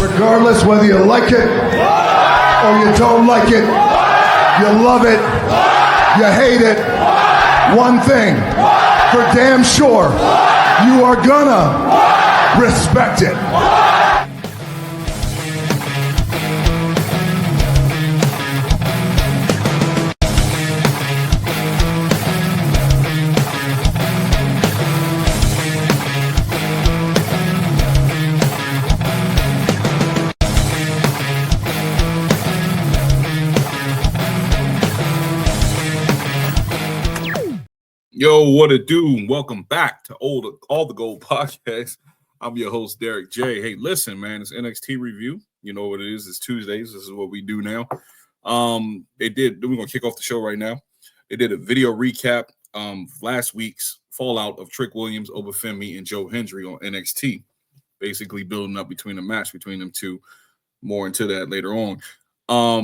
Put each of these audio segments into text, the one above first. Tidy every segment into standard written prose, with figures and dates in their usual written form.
Regardless whether you like it or you don't like it, you love it, you hate it, one thing for damn sure, you are gonna respect it. Yo, what it do? Welcome back to All the Gold podcast. I'm your host, Derek J. Hey, listen, man, it's NXT review. You know what it is. It's Tuesdays. This is what we do now. We're going to kick off the show right now. They did a video recap last week's fallout of Trick Williams, Obafemi, and Joe Hendry on NXT, basically building up between the match between them two. More into that later on.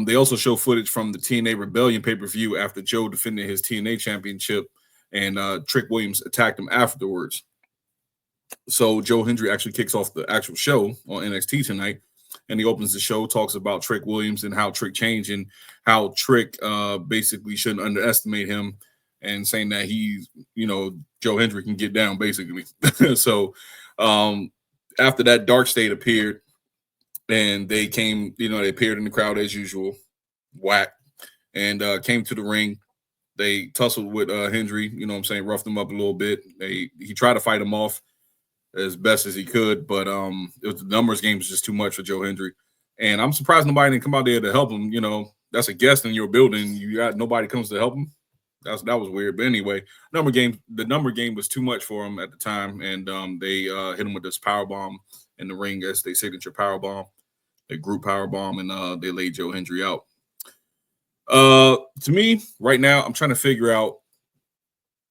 They also show footage from the TNA Rebellion pay-per-view after Joe defended his TNA championship, and Trick Williams attacked him afterwards. So Joe Hendry actually kicks off the actual show on NXT tonight, and he opens the show, talks about Trick Williams and how Trick changed and how Trick basically shouldn't underestimate him, and saying that he's, Joe Hendry can get down, basically. So after that, Dark State appeared, and they came, they appeared in the crowd as usual, whack, and came to the ring. They tussled with Hendry, roughed him up a little bit. He tried to fight him off as best as he could, but the numbers game was just too much for Joe Hendry. And I'm surprised nobody didn't come out there to help him. That's a guest in your building. You got nobody comes to help him. That was weird. But anyway, the number game was too much for him at the time, and they hit him with this power bomb in the ring as their signature power bomb, a group power bomb, and they laid Joe Hendry out. To me, right now, I'm trying to figure out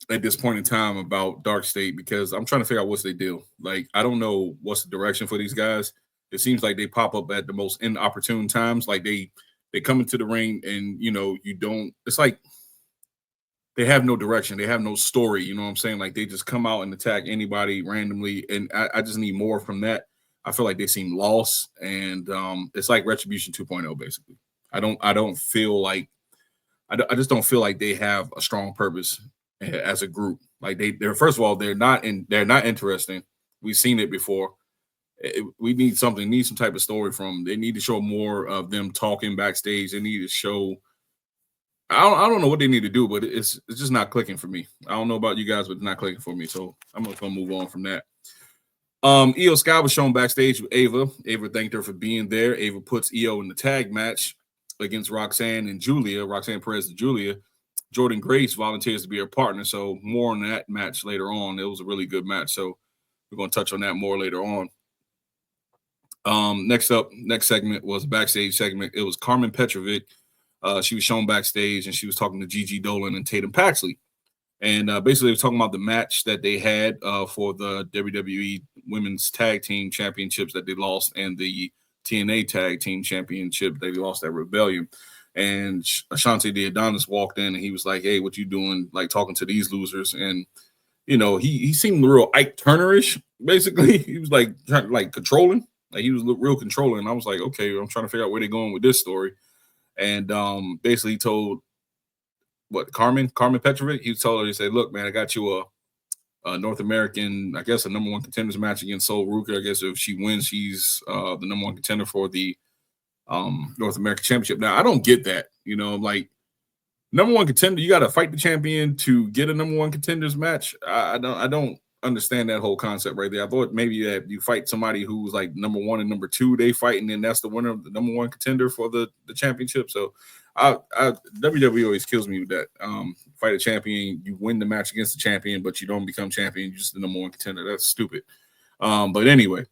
at this point in time about Dark State, because I'm trying to figure out what's their deal. Like, I don't know what's the direction for these guys. It seems like they pop up at the most inopportune times. Like they come into the ring and, it's like they have no direction. They have no story. You know what I'm saying? Like, they just come out and attack anybody randomly. And I just need more from that. I feel like they seem lost, and it's like Retribution 2.0, basically. I just don't feel like they have a strong purpose as a group. Like they're first of all, they're not interesting. We've seen it before. We need some type of story from them. They need to show more of them talking backstage. They need to show. I don't know what they need to do, but it's just not clicking for me. I don't know about you guys, but it's not clicking for me. So I'm gonna move on from that. Io Sky was shown backstage with Ava. Ava thanked her for being there. Ava puts Io in the tag match against Roxanne Perez and Julia. Jordan Grace volunteers to be her partner. So more on that match later on. It was a really good match. So we're going to touch on that more later on. Next segment was a backstage segment. It was Carmen Petrovic. She was shown backstage, and she was talking to Gigi Dolan and Tatum Paxley. And basically, they were talking about the match that they had for the WWE Women's Tag Team Championships that they lost, and the TNA Tag Team Championship they lost at Rebellion. And Ashante the Adonis walked in, and he was like, "Hey, what you doing? Like, talking to these losers?" And he seemed real Ike Turner-ish. Basically, he was like controlling. Like, he was real controlling. And I was like, okay, I'm trying to figure out where they're going with this story. And basically, he told Carmen Petrovic. He told her, he said, "Look, man, I got you a North American, I guess, a number one contenders match against Sol Ruka. I guess if she wins, she's the number one contender for the North American Championship." Now, I don't get that. Like, number one contender, you got to fight the champion to get a number one contenders match. I don't understand that whole concept right there. I thought maybe that you fight somebody who's like number one and number two, they fight, and then that's the winner of the number one contender for the championship. So WWE always kills me with that. Fight a champion, you win the match against the champion, but you don't become champion, you're just the number one contender. That's stupid. But anyway,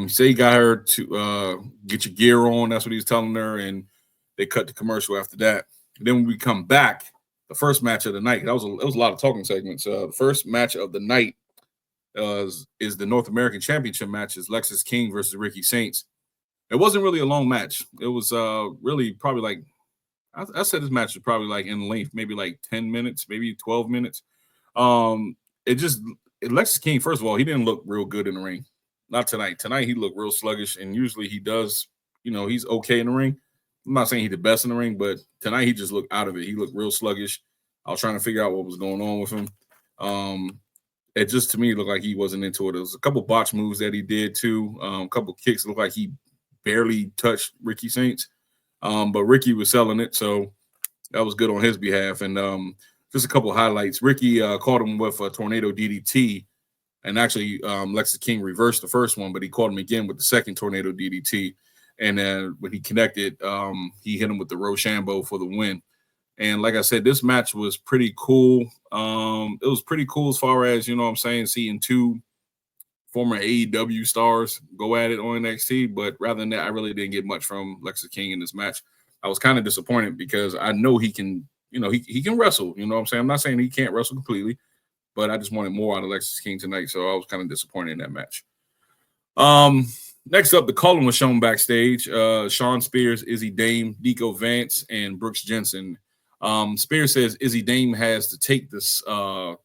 say he got her to get your gear on. That's what he was telling her, and they cut the commercial after that. And then when we come back, the first match of the night, it was a lot of talking segments. The first match of the night is the North American Championship match. Is Lexis King versus Ricky Saints. It wasn't really a long match. It was really probably like, I said this match was probably like in length, maybe like 10 minutes, maybe 12 minutes. Lexis King, first of all, he didn't look real good in the ring. not tonight. Tonight he looked real sluggish, and usually he does. He's okay in the ring. I'm not saying he's the best in the ring, but tonight he just looked out of it. He looked real sluggish. I was trying to figure out what was going on with him. It just to me looked like he wasn't into it. There was a couple botch moves that he did too. A couple kicks. It looked like he barely touched Ricky Saints, but Ricky was selling it, so that was good on his behalf. And just a couple highlights. Ricky caught him with a tornado DDT, and actually Lexus King reversed the first one, but he caught him again with the second tornado DDT. And then when he connected, he hit him with the Rochambeau for the win. And like I said, this match was pretty cool. It was pretty cool as far as, seeing two former AEW stars go at it on NXT. But rather than that, I really didn't get much from Lexus King in this match. I was kind of disappointed because I know he can, he can wrestle. I'm not saying he can't wrestle completely, but I just wanted more out of Lexus King tonight. So I was kind of disappointed in that match. Next up, the Cullen was shown backstage. Sean Spears, Izzy Dame, Nico Vance, and Brooks Jensen. Spears says Izzy Dame has to take the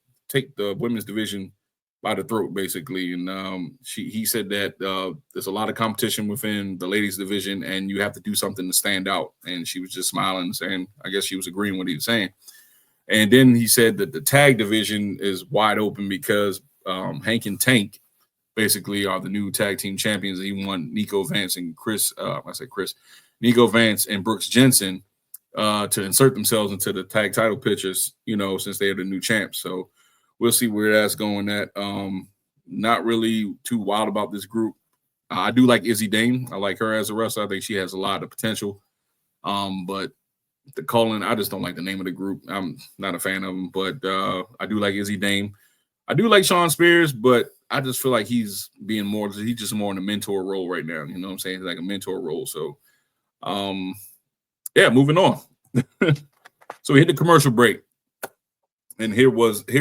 women's division by the throat, basically. And he said that there's a lot of competition within the ladies division, and you have to do something to stand out. And she was just smiling and saying, I guess she was agreeing with what he was saying. And then he said that the tag division is wide open because Hank and Tank basically are the new tag team champions. He won Nico Vance and Nico Vance and Brooks Jensen to insert themselves into the tag title pictures, since they are the new champs. So we'll see where that's going at. Not really too wild about this group. I do like Izzy Dame. I like her as a wrestler. I think she has a lot of potential. But the Cullen, I just don't like the name of the group. I'm not a fan of them, but I do like Izzy Dame. I do like Sean Spears, but I just feel like he's just more in a mentor role right now. You know what I'm saying? He's like a mentor role. So, moving on. So we hit the commercial break. And here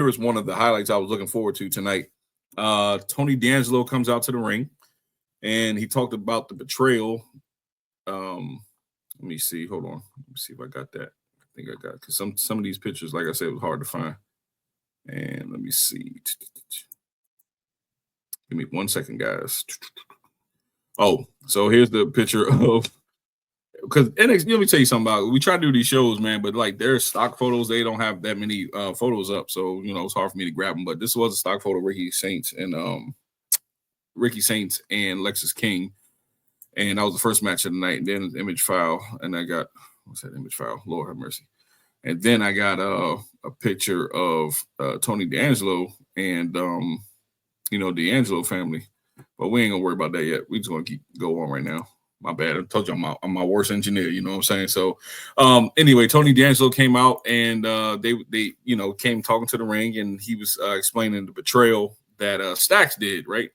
is one of the highlights I was looking forward to tonight. Tony D'Angelo comes out to the ring, and he talked about the betrayal. Let me see. Hold on. Let me see if I got that. I think I got it. Because some of these pictures, like I said, was hard to find. And let me see. Give me 1 second, guys. Oh, so here's the picture of, because NXT, let me tell you something about it. We try to do these shows, man, but like their stock photos, they don't have that many photos up. So, it's hard for me to grab them. But this was a stock photo of Ricky Saints and Lexus King. And that was the first match of the night. And then an image file. And I got, what's that image file? Lord have mercy. And then I got a picture of Tony D'Angelo and, D'Angelo family. But we ain't going to worry about that yet. We just going to go on right now. My bad. I told you I'm my worst engineer. You know what I'm saying? So anyway, Tony D'Angelo came out and they came talking to the ring, and he was explaining the betrayal that Stax did, right?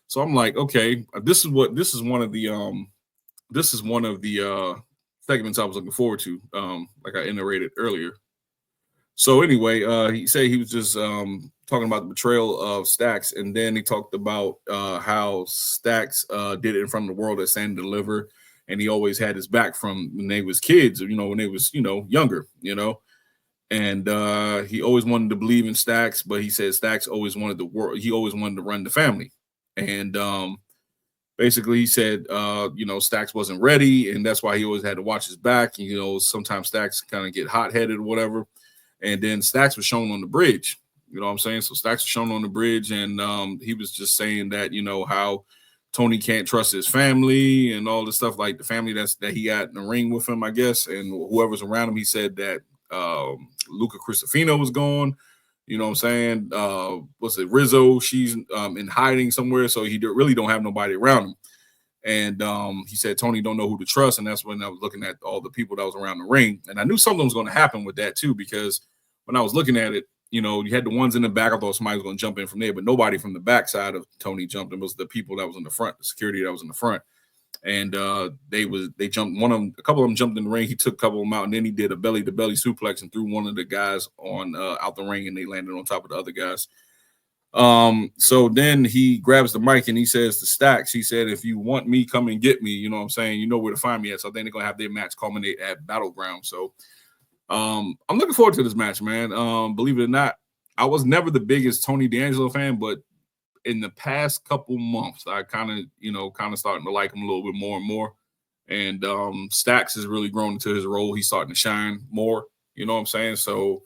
So I'm like, okay, this is one of the segments I was looking forward to, like I iterated earlier. So anyway, he said he was just talking about the betrayal of Stax, and then he talked about how Stax did it in front of the world at Stand and Deliver, and he always had his back from when they was kids, when they was younger, and he always wanted to believe in Stax, but he said Stax always wanted the world. He always wanted to run the family, and basically he said Stax wasn't ready, and that's why he always had to watch his back. Sometimes Stax kind of get hot-headed or whatever. And then Stax was shown on the bridge, you know what I'm saying? So Stax was shown on the bridge, and he was just saying that, how Tony can't trust his family and all the stuff, like the family that he got in the ring with him, I guess, and whoever's around him. He said that Luca Cristofino was gone, you know what I'm saying? Was it Rizzo? She's in hiding somewhere, so he really don't have nobody around him. And he said Tony don't know who to trust, and that's when I was looking at all the people that was around the ring, and I knew something was going to happen with that too, because when I was looking at it, you had the ones in the back. I thought somebody was going to jump in from there, but nobody from the back side of Tony jumped. It was the people that was in the front, the security that was in the front, and they jumped. A couple of them jumped in the ring. He took a couple of them out, and then he did a belly to belly suplex and threw one of the guys on out the ring, and they landed on top of the other guys. So then he grabs the mic and he says to Stax, he said, if you want me, come and get me. You know what I'm saying? You know where to find me at. So I think they're going to have their match culminate at Battleground. So I'm looking forward to this match, man. Believe it or not, I was never the biggest Tony D'Angelo fan, but in the past couple months, I kind of starting to like him a little bit more and more. And Stacks has really grown into his role. He's starting to shine more. You know what I'm saying? So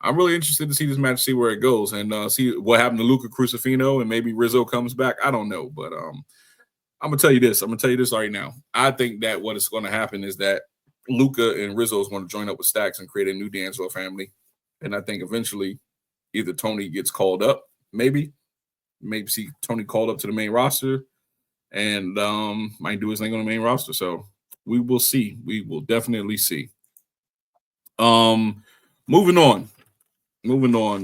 I'm really interested to see this match, see where it goes, and see what happened to Luca Crucifino, and maybe Rizzo comes back. I don't know, but I'm gonna tell you this. I'm gonna tell you this right now. I think that what is going to happen is that Luca and Rizzo is going to join up with Stacks and create a new D'Angelo family, and I think eventually either Tony gets called up, maybe see Tony called up to the main roster, and might do his thing on the main roster. So we will see. We will definitely see. Moving on.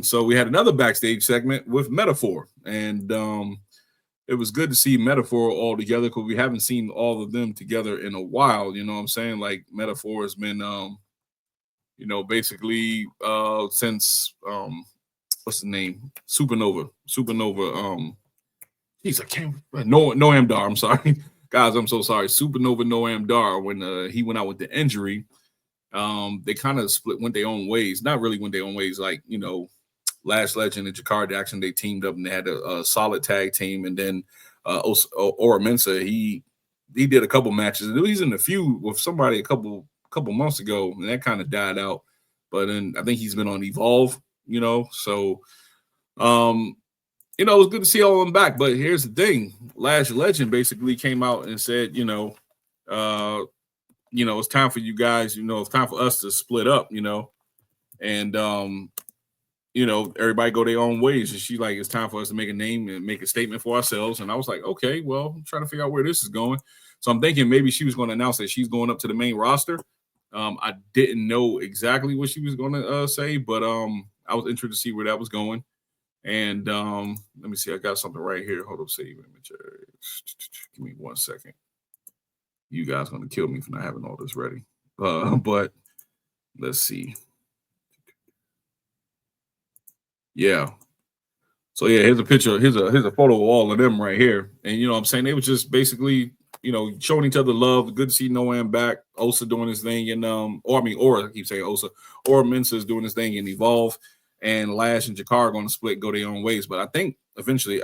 So we had another backstage segment with Metaphor, and it was good to see Metaphor all together because we haven't seen all of them together in a while. You know what I'm saying? Like Metaphor has been, basically since what's the name? Supernova. I can't. Noam Dar. I'm sorry, guys. I'm so sorry. Supernova Noam Dar. When he went out with the injury, they kind of went their own ways. Not really went their own ways. Like Lash Legend and Jakar Jackson, they teamed up and they had a solid tag team. And then Ora Mensa, he did a couple matches. He's in a feud with somebody a couple months ago, and that kind of died out. But then I think he's been on Evolve. So. It was good to see all of them back. But here's the thing. Lash Legend basically came out and said, it's time for you guys, it's time for us to split up, and, everybody go their own ways. And she's like, it's time for us to make a name and make a statement for ourselves. And I was like, okay, well, I'm trying to figure out where this is going. So I'm thinking maybe she was going to announce that she's going up to the main roster. I didn't know exactly what she was going to say, but I was interested to see where that was going. And let me see. I got something right here. Hold up, save image. Give me 1 second. You guys are going to kill me for not having all this ready. But let's see. Yeah. So yeah, here's a picture. Here's a photo of all of them right here. And what I'm saying, they were just basically, showing each other love. Good to see Noam back. Osa doing his thing, and Ora. I keep saying Osa. Ora Mensa is doing his thing in Evolve. And Lash and Jakar are going to split, go their own ways. But I think eventually,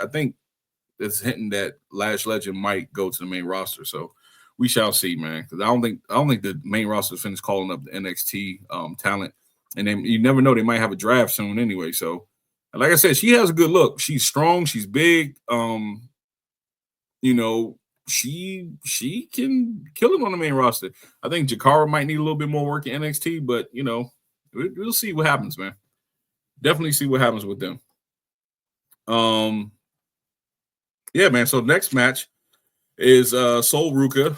it's hinting that Lash Legend might go to the main roster. So we shall see, man. Because I don't think the main roster finished calling up the NXT talent. And then you never know, they might have a draft soon anyway. So, like I said, she has a good look. She's strong. She's big. She can kill it on the main roster. I think Jakara might need a little bit more work in NXT, but we'll see what happens, man. Definitely see what happens with them. Yeah, man. So next match is Sol Ruka.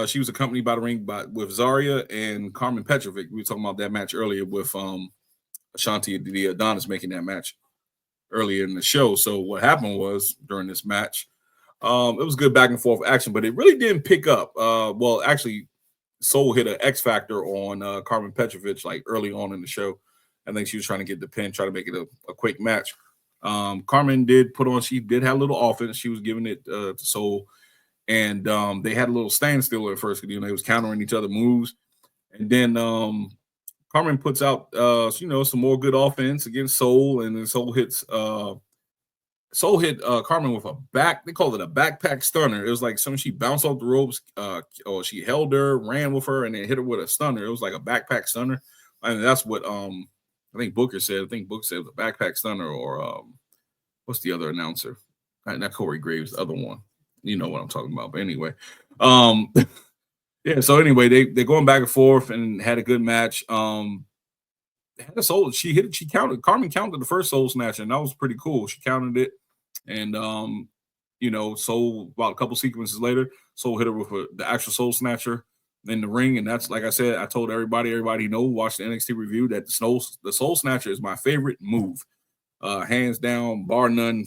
She was accompanied by the ring with Zarya and Carmen Petrovic. We were talking about that match earlier with Ashanti the Adonis making that match earlier in the show. So what happened was during this match, it was good back and forth action, but it really didn't pick up. Well, actually, Sol hit an X Factor on Carmen Petrovic like early on in the show. I think she was trying to get the pin, try to make it a quick match. Carmen she did have a little offense. She was giving it to Sol. And they had a little standstill at first because they was countering each other moves. And then Carmen puts out some more good offense against Sol, and then Sol hit Carmen with they called it a backpack stunner. It was like she bounced off the ropes, or she held her, ran with her, and then hit her with a stunner. It was like a backpack stunner. And that's what I think Booker said. I think Booker said it was a backpack stunner, or what's the other announcer? Not Corey Graves, the other one. You know what I'm talking about. But anyway, yeah. So anyway, they're going back and forth and had a good match. Had a soul. She hit it. She counted. Carmen counted the first soul snatcher, and that was pretty cool. She counted it, and Soul about a couple sequences later, Soul hit her with the actual soul snatcher in the ring, and that's like I said. I told everybody watched the NXT review that the soul snatcher is my favorite move, hands down, bar none.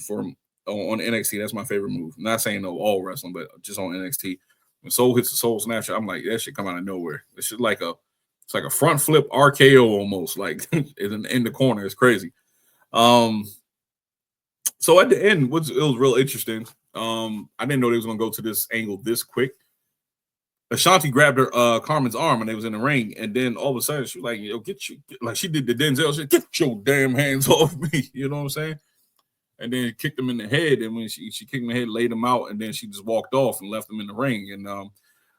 On NXT, that's my favorite move. I'm not saying all wrestling, but just on NXT. When Soul hits the soul snatcher, I'm like, that shit come out of nowhere. It's just like a front flip RKO almost, like in the corner. It's crazy. So at the end, it was real interesting. I didn't know they was gonna go to this angle this quick. Ashanti grabbed her Carmen's arm and they was in the ring, and then all of a sudden she was like, like she did the Denzel, she said, get your damn hands off me. You know what I'm saying? and then kicked him in the head. And when she kicked him in the head, laid him out, and then she just walked off and left him in the ring. And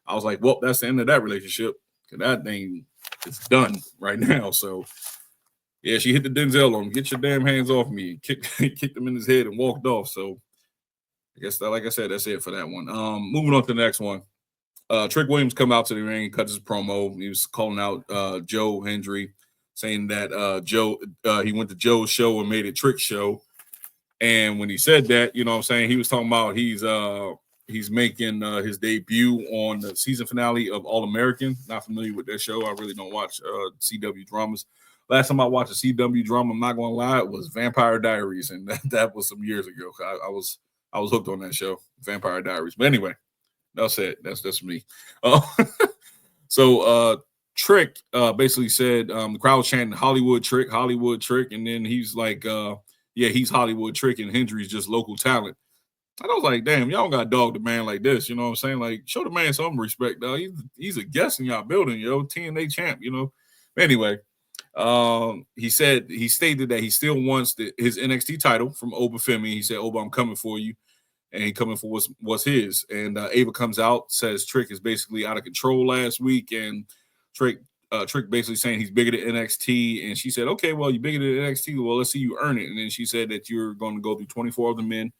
I was like, well, that's the end of that relationship. Cause that thing is done right now. So yeah, she hit the Denzel on him. Get your damn hands off me. Kicked him in his head and walked off. So I guess that, like I said, that's it for that one. Moving on to the next one. Trick Williams come out to the ring, cut his promo. He was calling out Joe Hendry, saying that he went to Joe's show and made a Trick show. And when he said that, you know what I'm saying, he was talking about he's making his debut on the season finale of All American. Not familiar with that show. I really don't watch CW dramas. Last time I watched a CW drama, I'm not gonna lie, it was Vampire Diaries, and that was some years ago. I was hooked on that show, Vampire Diaries. But anyway, that's it. That's me. So Trick basically said the crowd was chanting Hollywood Trick, and then he's like, yeah, he's Hollywood Trick, and Hendry's just local talent. And I was like, damn, y'all got dog the man like this, you know what I'm saying? Like, show the man some respect, dog. He's a guest in y'all building, yo, TNA champ, you know. Anyway, he stated that he still wants his NXT title from Oba Femi. He said, Oba, I'm coming for you. And he coming for what's his. And Ava comes out, says Trick is basically out of control last week, and Trick basically saying he's bigger than NXT. And she said, okay, well, you're bigger than NXT. Well, let's see you earn it. And then she said that you're going to go through 24 other men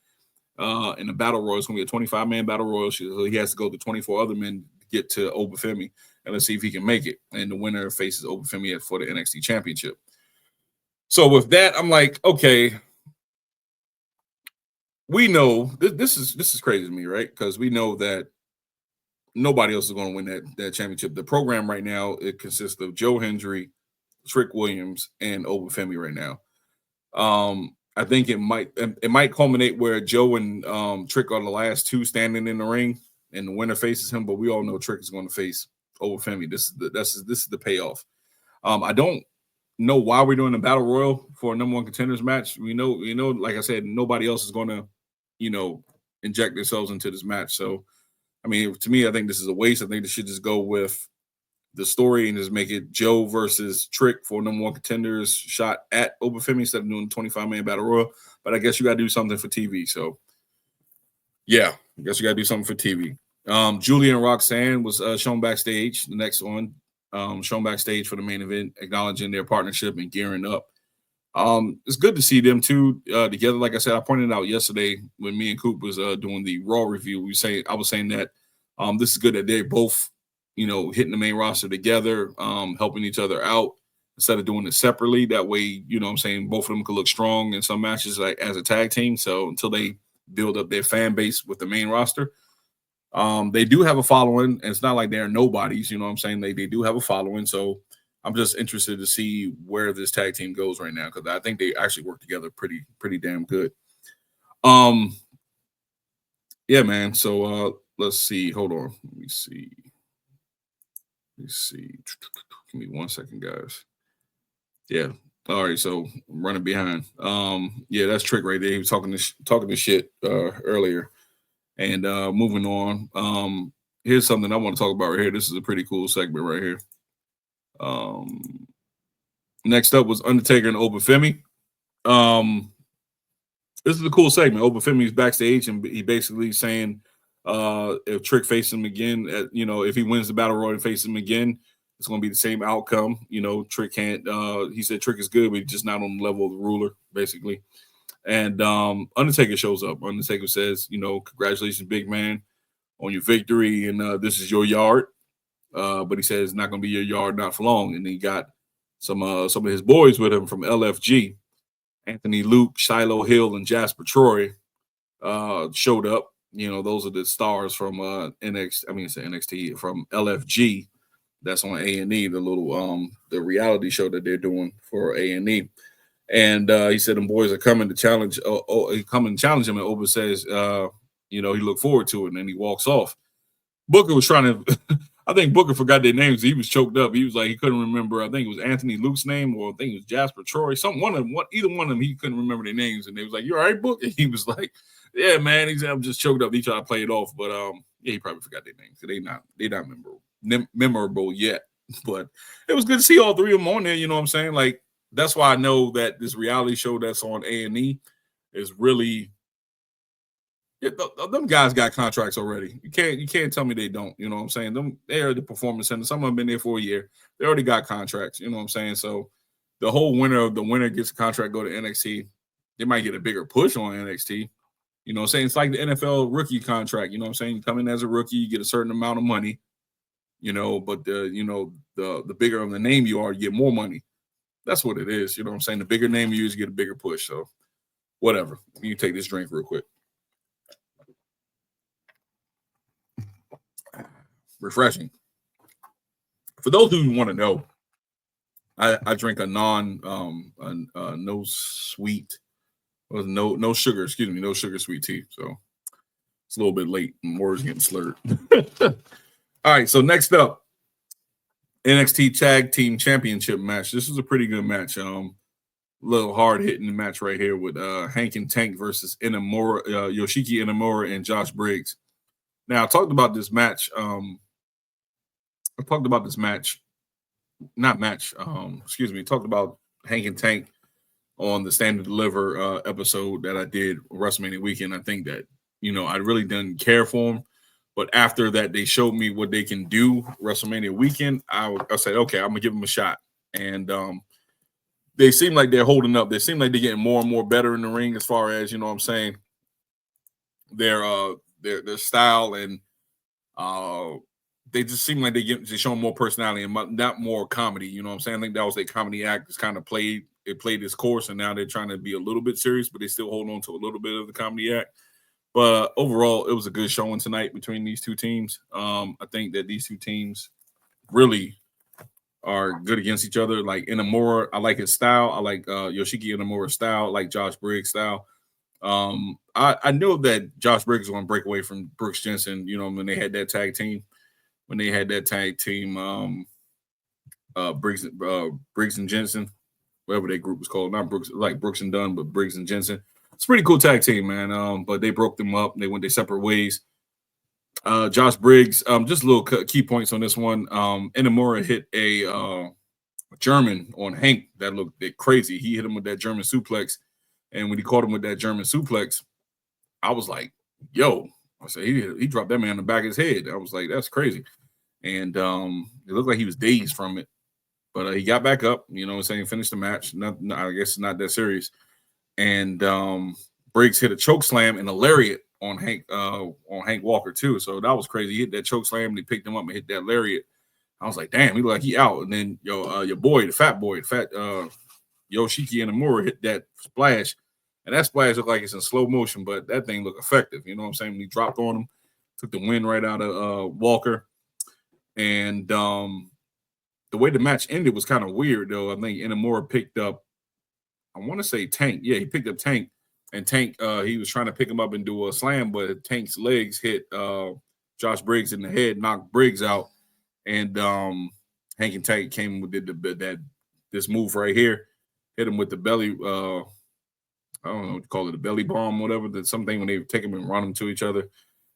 in the battle royal. It's going to be a 25-man battle royal. So he has to go through 24 other men to get to Oba Femi. And let's see if he can make it. And the winner faces Oba Femi for the NXT championship. So with that, I'm like, okay, we know this is crazy to me, right? Because we know that nobody else is going to win that championship. The program right now, it consists of Joe Hendry, Trick Williams, and Oba Femi right now. I think it might culminate where Joe and Trick are the last two standing in the ring, and the winner faces him. But we all know Trick is going to face Oba Femi. This is the payoff. I don't know why we're doing a battle royal for a number one contenders match. We know, like I said, nobody else is going to, inject themselves into this match. So, I mean, to me, I think this is a waste. I think they should just go with the story and just make it Joe versus Trick for number one contenders shot at Oba Femi instead of doing the 25-man battle royal. But I guess you got to do something for TV. So, yeah, I guess you got to do something for TV. Julia and Roxanne was shown backstage. The next one, shown backstage for the main event, acknowledging their partnership and gearing up. It's good to see them two together. Like I said, I pointed out yesterday when me and Coop was doing the Raw review. I was saying that this is good that they're both, hitting the main roster together, helping each other out instead of doing it separately. That way, I'm saying both of them could look strong in some matches like as a tag team. So until they build up their fan base with the main roster. They do have a following, and it's not like they're nobodies, what I'm saying? They do have a following. So I'm just interested to see where this tag team goes right now, because I think they actually work together pretty damn good. Yeah, man. So let's see. Hold on. Let me see. Give me 1 second, guys. Yeah. All right. So I'm running behind. Yeah, that's Trick right there. He was talking this shit earlier. And moving on. Here's something I want to talk about right here. This is a pretty cool segment right here. Next up was Undertaker and Oba Femi. This is a cool segment. Oba Femi's backstage, and he basically saying if Trick faces him again, if he wins the battle royal and faces him again, it's going to be the same outcome. Trick can't. He said Trick is good, but he's just not on the level of the ruler, basically. And Undertaker shows up. Undertaker says, congratulations, big man, on your victory, and this is your yard. But he says it's not going to be your yard not for long. And he got some of his boys with him from LFG. Anthony Luke, Shiloh Hill, and Jasper Troy showed up. Those are the stars from NXT from LFG. That's on A&E, the little the reality show that they're doing for A&E. And he said them boys are coming to challenge. Coming to challenge him, and Oba says, he looked forward to it, and then he walks off. Booker was trying to. I think Booker forgot their names. He was choked up. He was like he couldn't remember. I think it was Anthony Luke's name, or I think it was Jasper Troy. Either one of them, he couldn't remember their names. And they was like, "You all right, Book?" And he was like, "Yeah, man." He said, "I'm just choked up." He tried to play it off, but yeah, he probably forgot their names. They're not memorable yet. But it was good to see all three of them on there. You know what I'm saying? Like, that's why I know that this reality show that's on A&E, is really. Them guys got contracts already. You can't tell me they don't. You know what I'm saying? They are the performance center. Some of them been there for a year. They already got contracts. You know what I'm saying? So the whole winner gets a contract, go to NXT. They might get a bigger push on NXT. You know what I'm saying? It's like the NFL rookie contract. You know what I'm saying? You come in as a rookie, you get a certain amount of money. You know, but the bigger of the name you are, you get more money. That's what it is. You know what I'm saying? The bigger name you use, you get a bigger push. So whatever. You take this drink real quick. Refreshing. For those who want to know, I drink a no sweet, no sugar, no sugar sweet tea. So it's a little bit late and words getting slurred. All right, so next up, NXT Tag Team Championship match. This is a pretty good match. Little hard hitting match right here with Hank and Tank versus Yoshiki Inamura and Josh Briggs. Now I talked about this match. Talked about Hank and Tank on the Stand and Deliver episode that I did WrestleMania weekend. I think that, I really didn't care for them. But after that, they showed me what they can do WrestleMania weekend. I said, okay, I'm going to give them a shot. And they seem like they're holding up. They seem like they're getting more and more better in the ring as far as, their style and they just seem like they're showing more personality and not more comedy. You know what I'm saying? I think that was their comedy act. It's kind of played its course, and now they're trying to be a little bit serious, but they still hold on to a little bit of the comedy act. But overall, it was a good showing tonight between these two teams. I think that these two teams really are good against each other. Like Inamura, I like his style. I like Yoshiki Inamura's style. I like Josh Briggs' style. I know that Josh Briggs is going to break away from Brooks Jensen, when they had that tag team. Briggs and Jensen, whatever that group was called, not Brooks, like Brooks and Dunn, but Briggs and Jensen. It's a pretty cool tag team, man. But they broke them up. They went their separate ways. Josh Briggs, just a little key points on this one. Inamura hit a German on Hank that looked crazy. He hit him with that German suplex. And when he caught him with that German suplex, I was like, yo. I said, he dropped that man in the back of his head. I was like, that's crazy. And it looked like he was dazed from it. But he got back up, finished the match. I guess it's not that serious. And Briggs hit a choke slam and a lariat on Hank Walker, too. So that was crazy. He hit that choke slam and he picked him up and hit that lariat. I was like, damn, he looked like he out. And then your boy, the fat Yoshiki Inamura hit that splash. And that splash looked like it's in slow motion, but that thing looked effective. You know what I'm saying? When he dropped on him, took the wind right out of Walker. And the way the match ended was kind of weird, though. I think Inamura picked up, I want to say Tank. Yeah, he picked up Tank. And Tank, he was trying to pick him up and do a slam, but Tank's legs hit Josh Briggs in the head, knocked Briggs out. And Hank and Tank came with this move right here, hit him with the belly, I don't know what you call it, a belly bomb, whatever. That's something when they take him and run them to each other,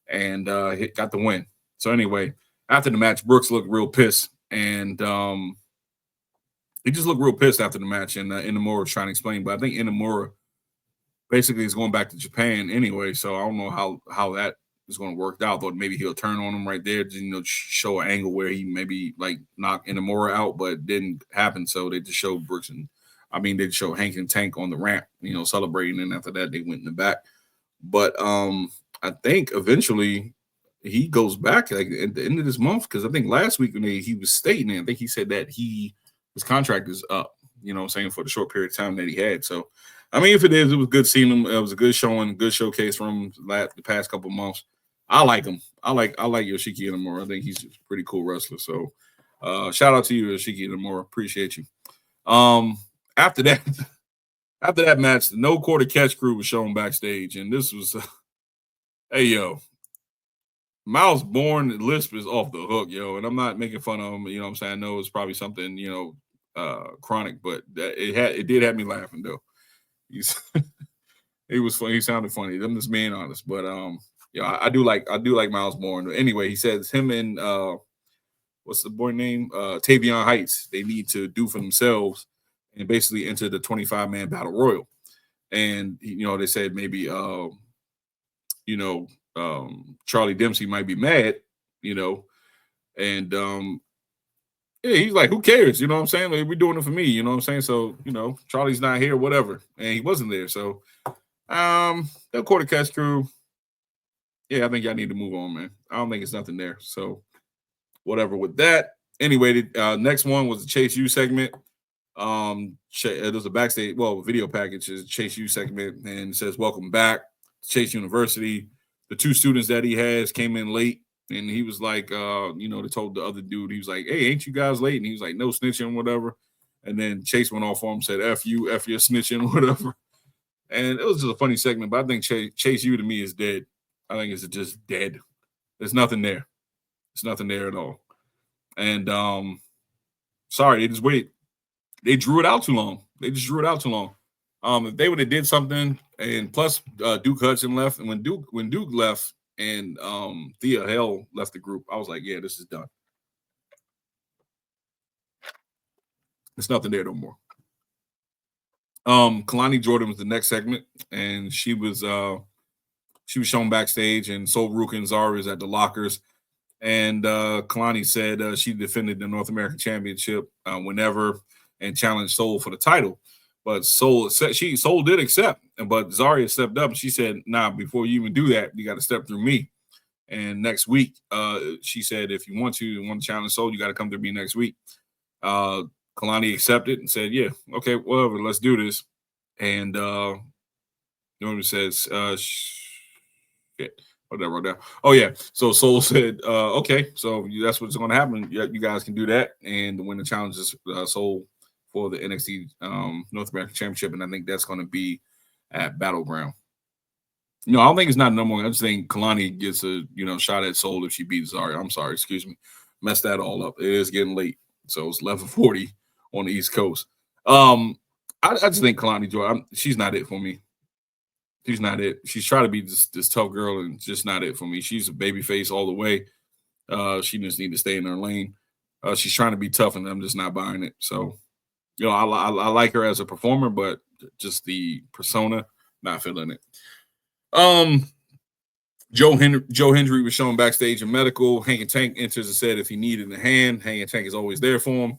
and got the win. So anyway, after the match, Brooks looked real pissed, and he just looked real pissed after the match. And Inamura was trying to explain, but I think Inamura basically is going back to Japan anyway. So I don't know how that is going to work out. But maybe he'll turn on him right there, show an angle where he maybe like knock Inamura out, but it didn't happen. So they just showed Brooks they show Hank and Tank on the ramp, celebrating, and after that they went in the back. But I think eventually he goes back like at the end of this month, because I think last week when he was stating it, I think he said that his contract is up, for the short period of time that he had. So I mean, if it is, it was good seeing him. It was a good showing, good showcase from the past couple of months. I like him. I like Yoshiki Inamura. I think he's a pretty cool wrestler. So shout out to you, Yoshiki Inamura. Appreciate you. After that match, the No Quarter Catch crew was shown backstage, and this was, hey yo, Miles Bourne lisp is off the hook, yo, and I'm not making fun of him. You know what I'm saying? I know it's probably something chronic, but it did have me laughing though. He was funny. He sounded funny. I'm just being honest, but I do like Miles Bourne. Anyway, he says him and what's the boy name? Tavion Heights. They need to do for themselves and basically enter the 25-man battle royal. and they said maybe Charlie Dempsey might be mad, and yeah, he's like, who cares? You know what I'm saying? Like, we're doing it for me, you know what I'm saying? So, Charlie's not here, whatever. And he wasn't there. So the quarter catch crew, yeah, I think y'all need to move on, man. I don't think it's nothing there. So whatever with that. Anyway, the next one was the Chase U segment. There's a backstage, video package is Chase U segment, and it says, welcome back to Chase University. The two students that he has came in late, and he was like, they told the other dude, he was like, hey, ain't you guys late? And he was like, no snitching, whatever. And then Chase went off on him, said, F you, F your snitching, whatever. And it was just a funny segment, but I think Chase U to me is dead. I think it's just dead. There's nothing there. There's nothing there at all. And sorry, they just waited. They drew it out too long. They just drew it out too long. If they would have did something, and plus Duke Hudson left, and when Duke left and Thea Hale left the group, I was like, yeah, this is done. There's nothing there no more. Kalani Jordan was the next segment, and she was shown backstage, and Sol Ruka and Zara is at the lockers. And Kalani said she defended the North American Championship whenever and challenged Sol for the title. But Sol did accept, but Zarya stepped up and she said, nah, before you even do that, you got to step through me. And next week, she said, if you want to challenge Sol, you got to come to me next week. Kalani accepted and said, yeah, okay, whatever, let's do this. And Norman says, shit. What did I wrote down? Oh, yeah. So Sol said, okay, so that's what's going to happen. You guys can do that and win the challenges Sol for the NXT North American Championship. And I think that's going to be at Battleground. No, I don't think it's not number one. I just think Kalani gets a shot at Sol if she beats Zarya. I'm sorry, excuse me. Messed that all up. It is getting late. So it's 11:40 on the East Coast. I just think Kalani Jordan, she's not it for me. She's not it. She's trying to be this tough girl and just not it for me. She's a baby face all the way. She just need to stay in her lane. She's trying to be tough, and I'm just not buying it. So, I like her as a performer, but just the persona, not feeling it. Joe Hendry was shown backstage in medical. Hank and Tank enters and said if he needed a hand, Hank and Tank is always there for him.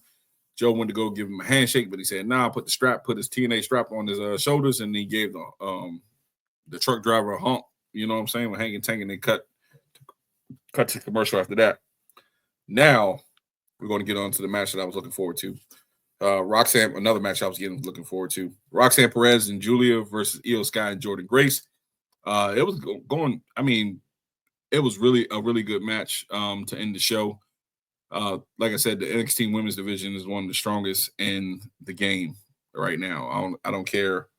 Joe went to go give him a handshake, but he said, nah, put his TNA strap on his shoulders, and he gave the truck driver a hump, you know what I'm saying, with Hank and Tank, and they cut to commercial after that. Now, we're going to get on to the match that I was looking forward to. Roxanne, another match I was looking forward to. Roxanne Perez and Julia versus Io Sky and Jordan Grace. It was going, it was really a really good match to end the show. Like I said, the NXT women's division is one of the strongest in the game right now. I don't care.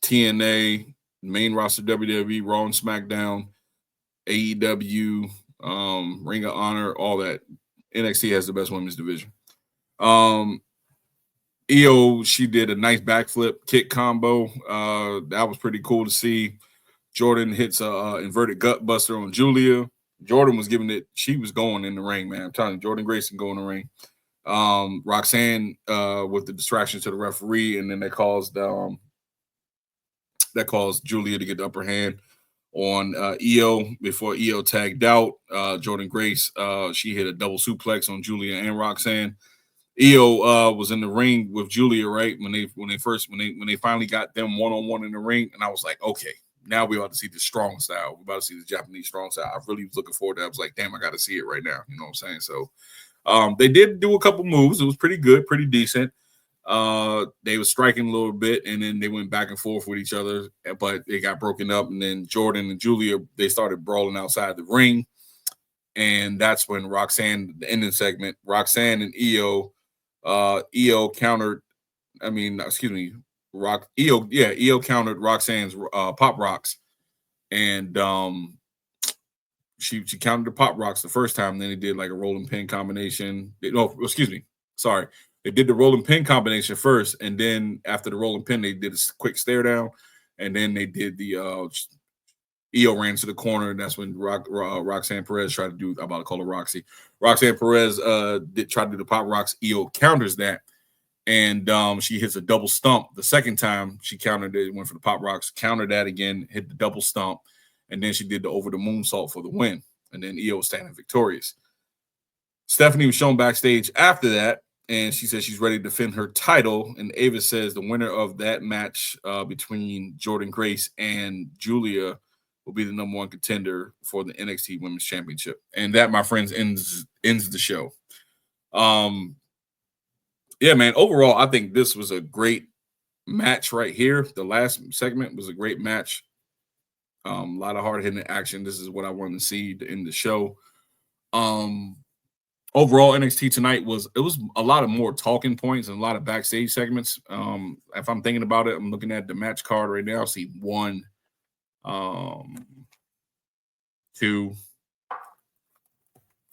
TNA, main roster, WWE, Raw and SmackDown, AEW, Ring of Honor, all that. NXT has the best women's division. Io, she did a nice backflip kick combo. That was pretty cool to see. Jordan hits a inverted gut buster on Julia. Jordan was giving it. She was going in the ring, man. I'm telling you, Jordan Grace can go in the ring. Roxanne with the distraction to the referee, and then that caused Julia to get the upper hand on Io before Io tagged out. Jordan Grace, she hit a double suplex on Julia and Roxanne. Io was in the ring with Julia, right? When they finally got them one-on-one in the ring, and I was like, okay, now we're about to see the strong style. We're about to see the Japanese strong style. I really was looking forward to that. I was like, damn, I got to see it right now. You know what I'm saying? So they did do a couple moves. It was pretty good, pretty decent. They were striking a little bit, and then they went back and forth with each other, but they got broken up. And then Jordan and Julia, they started brawling outside the ring. And that's when Roxanne, the ending segment, Roxanne and Io countered. Io countered Roxanne's pop rocks, and she countered the pop rocks the first time. Then they did like a rolling pin combination. They did the rolling pin combination first, and then after the rolling pin, they did a quick stare down, and then they did the Io ran to the corner, and that's when Roxanne Perez tried to do. I'm about to call her Roxy. Roxanne Perez tried to do the pop rocks. Io counters that. And she hits a double stump. The second time she countered it, went for the pop rocks, countered that again, hit the double stump, and then she did the over the moonsault for the win. And then Io was standing victorious. Stephanie was shown backstage after that, and she said she's ready to defend her title. And Ava says the winner of that match between Jordan Grace and Julia will be the number one contender for the NXT Women's Championship. And that, my friends, ends the show. Yeah, man, overall, I think this was a great match right here. The last segment was a great match. A lot of hard-hitting action. This is what I wanted to see in the show. Overall, NXT tonight was a lot of more talking points and a lot of backstage segments. If I'm thinking about it, I'm looking at the match card right now. I see 1, 2.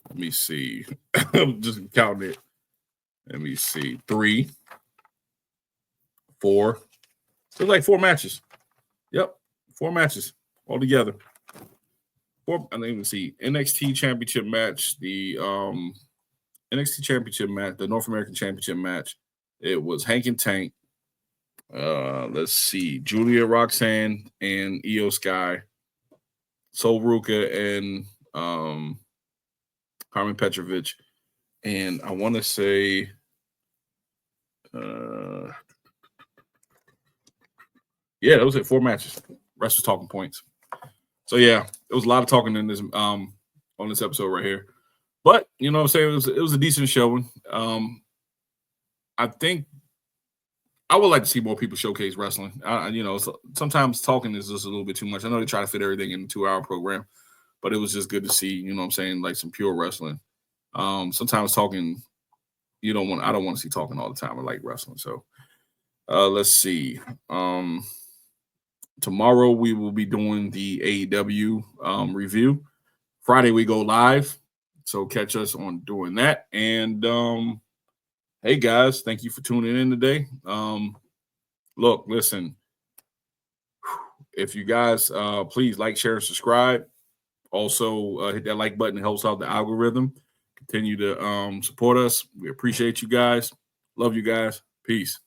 Let me see. I'm just counting it. Let me see. 3, 4. There's like 4 matches. Yep, 4 matches altogether. 4. I didn't even see NXT Championship match. The NXT Championship match, the North American Championship match. It was Hank and Tank. Let's see, Julia Roxanne and Io Sky, Sol Ruka and Carmen Petrovic, and I want to say, yeah, those are 4 matches. Rest was talking points. So yeah, it was a lot of talking in this on this episode right here. But you know what I'm saying, it was a decent showing. I think I would like to see more people showcase wrestling. Sometimes talking is just a little bit too much. I know they try to fit everything in a 2-hour program, but it was just good to see, you know what I'm saying, like some pure wrestling. Sometimes talking, I don't want to see talking all the time. I like wrestling. So let's see. Tomorrow we will be doing the AEW review. Friday we go live. So catch us on doing that. And hey guys, thank you for tuning in today. Look, listen, if you guys please like, share, and subscribe. Also hit that like button. It helps out the algorithm. Continue to support us. We appreciate you guys. Love you guys. Peace.